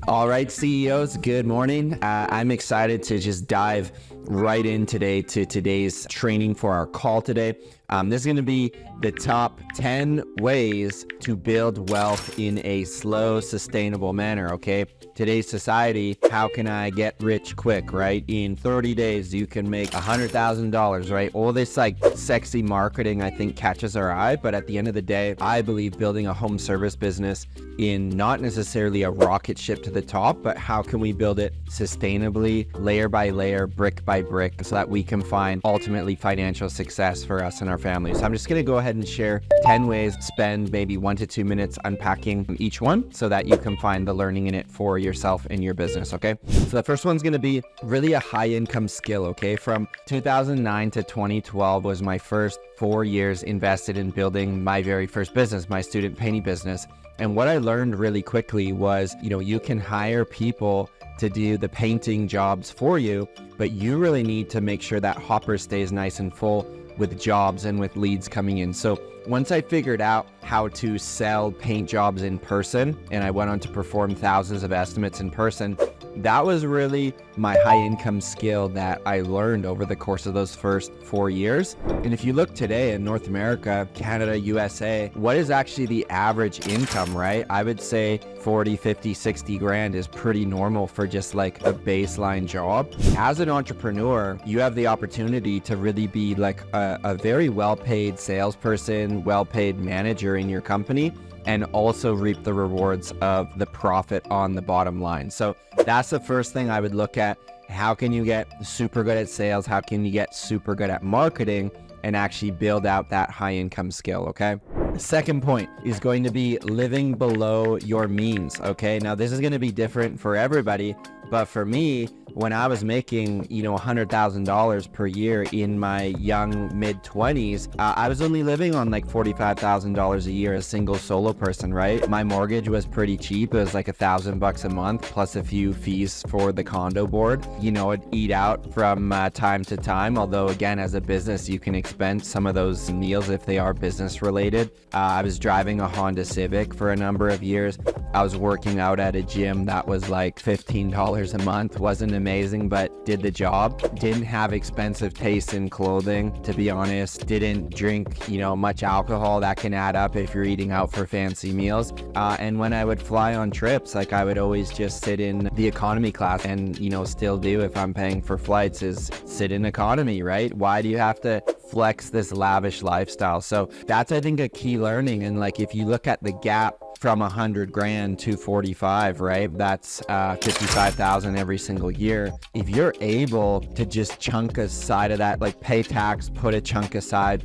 All right, CEOs, good morning. I'm excited to just dive right in today to today's training for our call today. This is going to be the top 10 ways to build wealth in a slow, sustainable manner, okay? Today's society, how can I get rich quick, right? In 30 days, you can make $100,000, right? All this like sexy marketing, I think, catches our eye. But at the end of the day, I believe building a home service business in not necessarily a rocket ship to the top, but how can we build it sustainably, layer by layer, brick by brick, so that we can find ultimately financial success for us and our families. So I'm just going to go ahead and share 10 ways, spend maybe 1 to 2 minutes unpacking each one so that you can find the learning in it for yourself and your business, okay? So the first one's going to be really a high income skill, okay? From 2009 to 2012 was my first 4 years invested in building my very first business, my student painting business. And what I learned really quickly was, you can hire people to do the painting jobs for you, but you really need to make sure that hopper stays nice and full with jobs and with leads coming in. So once I figured out how to sell paint jobs in person, and I went on to perform thousands of estimates in person, that was really my high income skill that I learned over the course of those first 4 years. And if you look today in North America, Canada, USA, what is actually the average income, right? I would say 40, 50, 60 grand is pretty normal for just like a baseline job. As an entrepreneur, you have the opportunity to really be like a very well-paid salesperson, well-paid manager in your company, and also reap the rewards of the profit on the bottom line. So that's the first thing I would look at. How can you get super good at sales? How can you get super good at marketing and actually build out that high income skill, okay? The second point is going to be living below your means, okay? Now this is going to be different for everybody, but for me, when I was making, $100,000 per year in my young mid-20s, I was only living on like $45,000 a year, a single solo person, right? My mortgage was pretty cheap. It was like $1,000 a month plus a few fees for the condo board. I'd eat out from time to time, although again, as a business, you can expense some of those meals if they are business related. I was driving a Honda Civic for a number of years. I was working out at a gym that was like $15 a month. Wasn't amazing, but did the job. Didn't have expensive taste in clothing, to be honest. Didn't drink, much alcohol. That can add up if you're eating out for fancy meals. And when I would fly on trips, like I would always just sit in the economy class and, still do if I'm paying for flights is sit in economy, right? Why do you have to flex this lavish lifestyle? So that's, I think, a key learning. And like, if you look at the gap from 100 grand to 45, right? That's 55,000 every single year. If you're able to just chunk aside of that, like pay tax, put a chunk aside,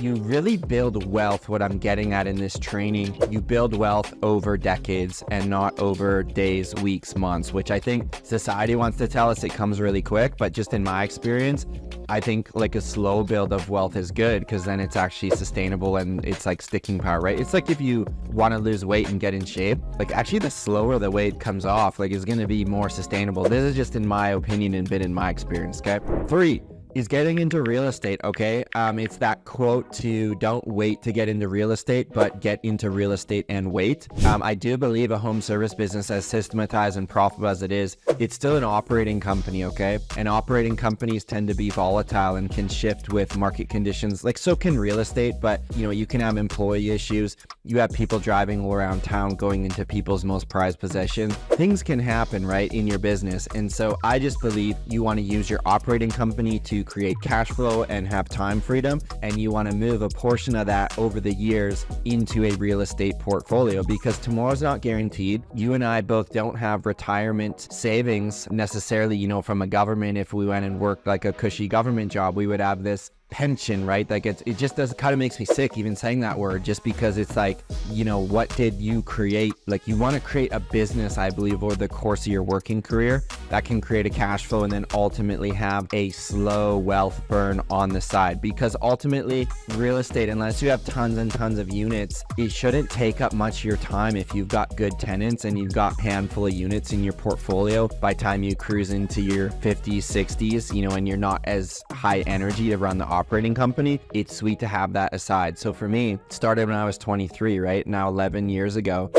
you really build wealth. What I'm getting at in this training, you build wealth over decades and not over days, weeks, months, which I think society wants to tell us it comes really quick. But just in my experience, I think like a slow build of wealth is good because then it's actually sustainable and it's like sticking power, right? It's like if you want to lose weight and get in shape, like actually the slower the weight comes off, like is going to be more sustainable. This is just in my opinion and been in my experience, okay? 3 is getting into real estate, okay? It's that quote to don't wait to get into real estate, but get into real estate and wait. I do believe a home service business, as systematized and profitable as it is, it's still an operating company, okay? And operating companies tend to be volatile and can shift with market conditions. Like so can real estate, but you can have employee issues. You have people driving around town going into people's most prized possessions. Things can happen, right, in your business. And so I just believe you want to use your operating company to create cash flow and have time freedom, and you want to move a portion of that over the years into a real estate portfolio because tomorrow's not guaranteed. You and I both don't have retirement savings necessarily, from a government. If we went and worked like a cushy government job, we would have this pension, right? Like it just does kind of makes me sick even saying that word, just because it's like, what did you create? Like you want to create a business, I believe, over the course of your working career that can create a cash flow and then ultimately have a slow wealth burn on the side. Because ultimately real estate, unless you have tons and tons of units, it shouldn't take up much of your time if you've got good tenants and you've got a handful of units in your portfolio. By the time you cruise into your 50s, 60s, and you're not as high energy to run the operating company, it's sweet to have that aside. So for me, it started when I was 23, right? Now 11 years ago.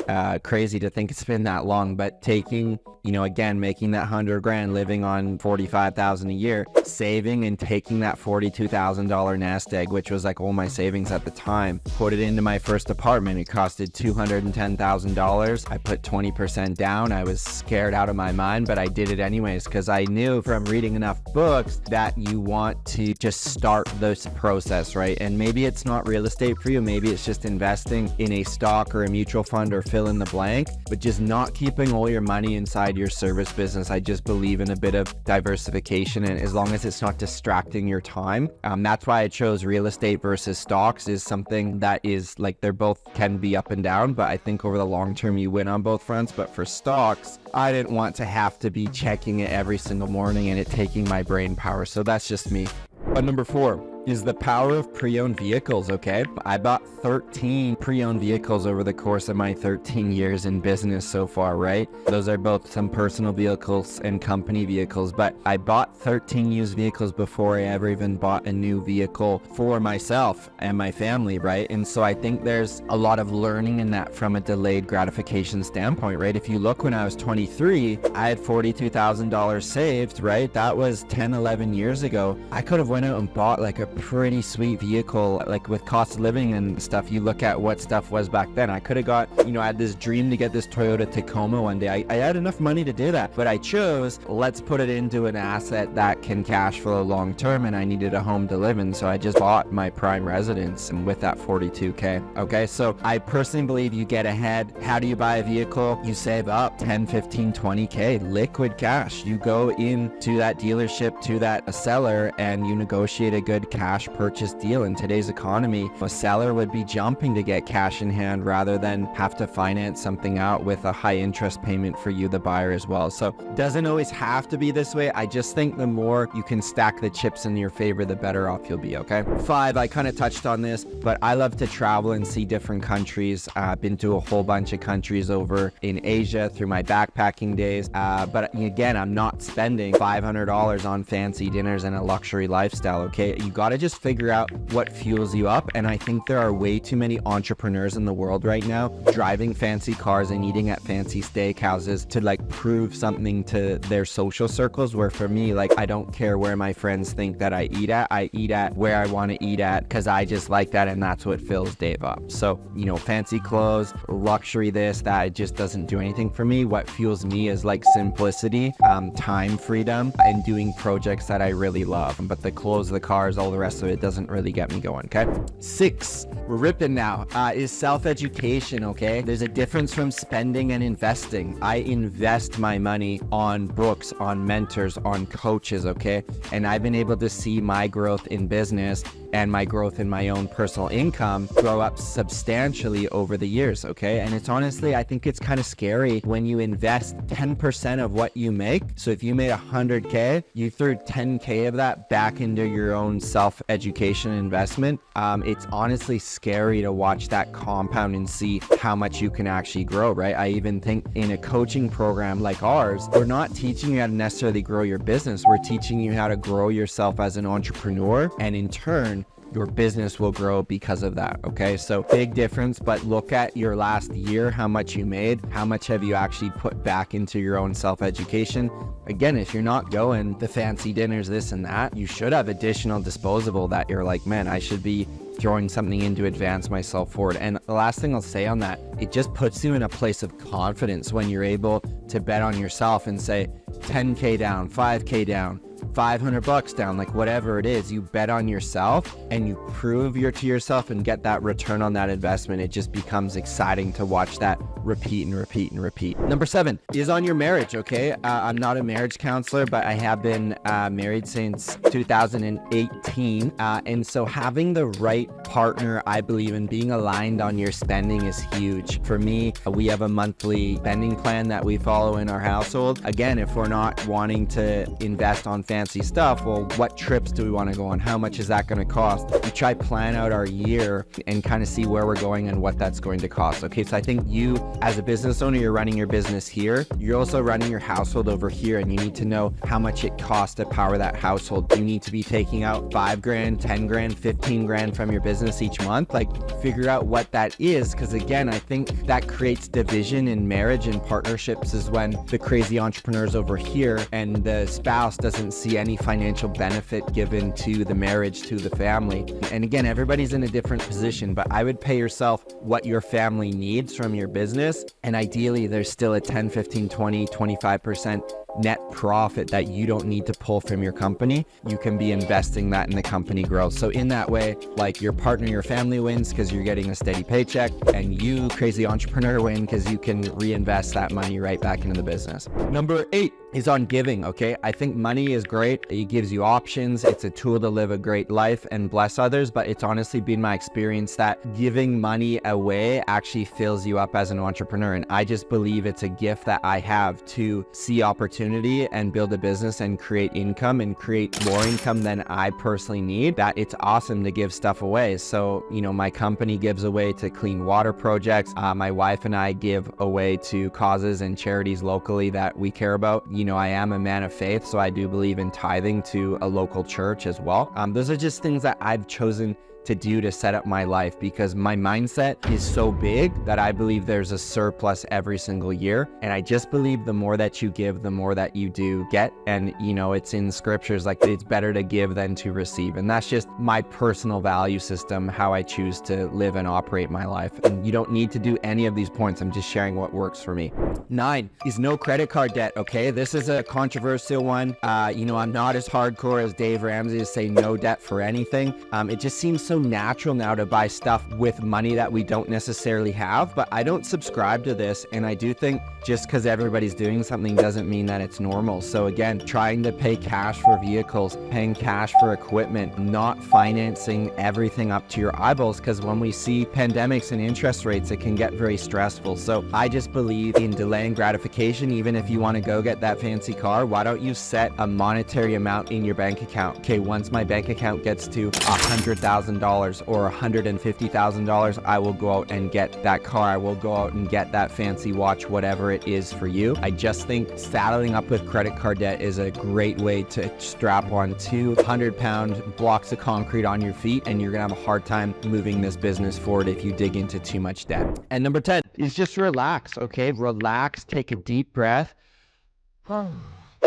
Crazy to think it's been that long, but taking, again, making that 100 grand, living on 45,000 a year, saving and taking that $42,000 nest egg, which was like all my savings at the time, put it into my first apartment. It costed $210,000. I put 20% down. I was scared out of my mind, but I did it anyways because I knew from reading enough books that you want to just start this process, right? And maybe it's not real estate for you. Maybe it's just investing in a stock or a mutual fund or fill in the blank, but just not keeping all your money inside your service business. I just believe in a bit of diversification, and as long as it's not distracting your time. That's why I chose real estate versus stocks, is something that is like, they're both can be up and down, but I think over the long term you win on both fronts. But for stocks, I didn't want to have to be checking it every single morning and it taking my brain power. So that's just me. But number 4 is the power of pre-owned vehicles, okay? I bought 13 pre-owned vehicles over the course of my 13 years in business so far, right? Those are both some personal vehicles and company vehicles, but I bought 13 used vehicles before I ever even bought a new vehicle for myself and my family, right? And so I think there's a lot of learning in that from a delayed gratification standpoint, right? If you look, when I was 23, I had $42,000 saved, right? That was 10, 11 years ago. I could have went out and bought like a pretty sweet vehicle, like with cost of living and stuff. You look at what stuff was back then. I could have got, I had this dream to get this Toyota Tacoma one day. I had enough money to do that, but I chose, let's put it into an asset that can cash flow long term, and I needed a home to live in. So I just bought my prime residence, and with that $42K. Okay, so I personally believe you get ahead. How do you buy a vehicle? You save up 10, 15, 20K liquid cash. You go into that dealership, to that seller, and you negotiate a good cash purchase deal. In today's economy, a seller would be jumping to get cash in hand rather than have to finance something out with a high interest payment for you, the buyer, as well. So it doesn't always have to be this way. I just think the more you can stack the chips in your favor, the better off you'll be, okay? 5, I kind of touched on this, but I love to travel and see different countries. I've been to a whole bunch of countries over in Asia through my backpacking days. But again, I'm not spending $500 on fancy dinners and a luxury lifestyle, okay? You got to just figure out what fuels you up. And I think there are way too many entrepreneurs in the world right now driving fancy cars and eating at fancy steakhouses to like prove something to their social circles, where for me, like, I don't care where my friends think that I eat at where I want to eat at, because I just like that, and that's what fills Dave up. So, fancy clothes, luxury, this, that, it just doesn't do anything for me. What fuels me is like simplicity, time freedom, and doing projects that I really love. But the clothes, the cars, all the rest of it doesn't really get me going, okay? 6, we're ripping now, is self-education, okay? There's a difference from spending and investing. I invest my money on books, on mentors, on coaches, okay? And I've been able to see my growth in business and my growth in my own personal income grow up substantially over the years, okay? And it's honestly, I think it's kind of scary when you invest 10% of what you make. So if you made 100K, you threw 10K of that back into your own self-education investment. It's honestly scary to watch that compound and see how much you can actually grow, right? I even think in a coaching program like ours, we're not teaching you how to necessarily grow your business. We're teaching you how to grow yourself as an entrepreneur, and in turn, your business will grow because of that, okay? So big difference, but look at your last year, how much you made, how much have you actually put back into your own self-education. Again, if you're not going the fancy dinners, this and that, you should have additional disposable that you're like, man, I should be throwing something in to advance myself forward. And the last thing I'll say on that, it just puts you in a place of confidence when you're able to bet on yourself and say 10K down, 5K down, $500 down, like whatever it is, you bet on yourself and you prove to yourself and get that return on that investment. It just becomes exciting to watch that repeat and repeat and repeat. Number 7 is on your marriage, okay? I'm not a marriage counselor, but I have been married since 2018. And so having the right partner, I believe in being aligned on your spending is huge. For me, we have a monthly spending plan that we follow in our household. Again, if we're not wanting to invest on fancy stuff, well, what trips do we want to go on? How much is that going to cost? We try plan out our year and kind of see where we're going and what that's going to cost. Okay, so I think you as a business owner, you're running your business here. You're also running your household over here, and you need to know how much it costs to power that household. You need to be taking out 5 grand, 10 grand, 15 grand from your business each month. Like, figure out what that is, because again, I think that creates division in marriage and partnerships is when the crazy entrepreneurs over here and the spouse doesn't see any financial benefit given to the marriage, to the family. And again, everybody's in a different position, but I would pay yourself what your family needs from your business. And ideally, there's still a 10, 15, 20, 25% net profit that you don't need to pull from your company. You can be investing that in the company growth. So in that way, like, your partner, your family wins because you're getting a steady paycheck, and you, crazy entrepreneur, win because you can reinvest that money right back into the business. Number 8 is on giving, okay? I think money is great. It gives you options. It's a tool to live a great life and bless others, but it's honestly been my experience that giving money away actually fills you up as an entrepreneur. And I just believe it's a gift that I have to see opportunity and build a business and create income and create more income than I personally need, that it's awesome to give stuff away. So, you know, my company gives away to clean water projects. My wife and I give away to causes and charities locally that we care about. You know, I am a man of faith, so I do believe in tithing to a local church as well. Those are just things that I've chosen to do to set up my life, because my mindset is so big that I believe there's a surplus every single year. And I just believe the more that you give, the more that you do get. And, you know, it's in scriptures, like, it's better to give than to receive. And that's just my personal value system, how I choose to live and operate my life. And you don't need to do any of these points. I'm just sharing what works for me. 9 is no credit card debt. Okay, this is a controversial one. You know, I'm not as hardcore as Dave Ramsey to say no debt for anything. It just seems so natural now to buy stuff with money that we don't necessarily have, but I don't subscribe to this. And I do think just because everybody's doing something doesn't mean that it's normal. So again, trying to pay cash for vehicles, paying cash for equipment, not financing everything up to your eyeballs, because when we see pandemics and interest rates, it can get very stressful. So I just believe in delaying gratification. Even if you want to go get that fancy car, why don't you set a monetary amount in your bank account? Okay, once my bank account gets to $100,000 or $150,000, I will go out and get that car. I will go out and get that fancy watch, whatever it is for you. I just think saddling up with credit card debt is a great way to strap on 200-pound blocks of concrete on your feet, and you're gonna have a hard time moving this business forward if you dig into too much debt. And number 10 is just relax, okay? Relax, take a deep breath.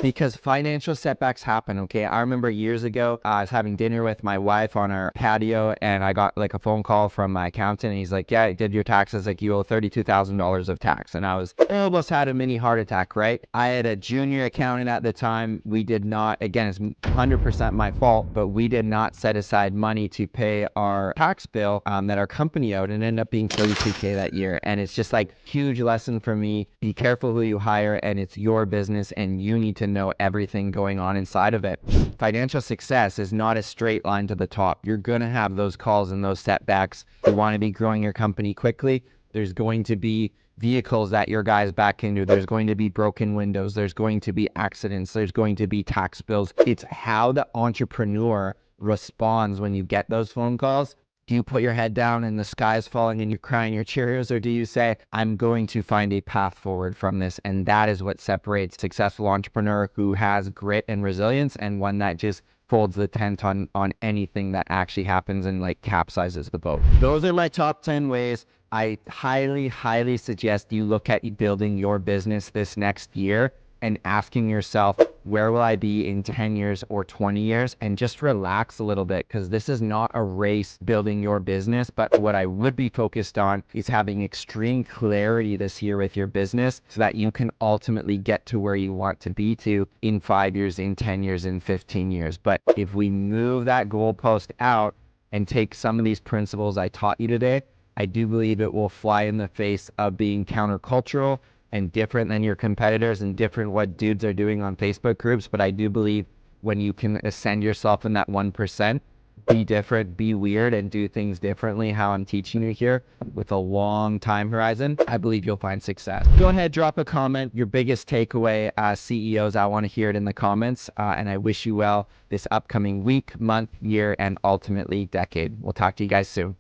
Because financial setbacks happen, okay? I remember years ago, I was having dinner with my wife on our patio, and I got like a phone call from my accountant, and he's like, yeah, I did your taxes, like, you owe $32,000 of tax. And I almost had a mini heart attack, right? I had a junior accountant at the time. We did not, again, it's 100% my fault, but we did not set aside money to pay our tax bill that our company owed, and it ended up being $32K that year. And it's just like huge lesson for me. Be careful who you hire, and it's your business, and you need to know everything going on inside of it. Financial success is not a straight line to the top. You're going to have those calls and those setbacks. You want to be growing your company quickly. There's going to be vehicles that your guys back into. There's going to be broken windows. There's going to be accidents. There's going to be tax bills. It's how the entrepreneur responds when you get those phone calls. Do you put your head down and the sky's falling and you're crying your Cheerios? Or do you say, I'm going to find a path forward from this? And that is what separates a successful entrepreneur who has grit and resilience, and one that just folds the tent on anything that actually happens and like capsizes the boat. Those are my top 10 ways. I highly, highly suggest you look at building your business this next year and asking yourself, where will I be in 10 years or 20 years? And just relax a little bit, because this is not a race building your business. But what I would be focused on is having extreme clarity this year with your business so that you can ultimately get to where you want to be to in 5 years, in 10 years, in 15 years. But if we move that goalpost out and take some of these principles I taught you today, I do believe it will fly in the face of being countercultural and different than your competitors and different what dudes are doing on Facebook groups. But I do believe when you can ascend yourself in that 1%, be different, be weird, and do things differently, how I'm teaching you here with a long time horizon, I believe you'll find success. Go ahead, drop a comment, your biggest takeaway as CEOs. I want to hear it in the comments, and I wish you well this upcoming week, month, year, and ultimately decade. We'll talk to you guys soon.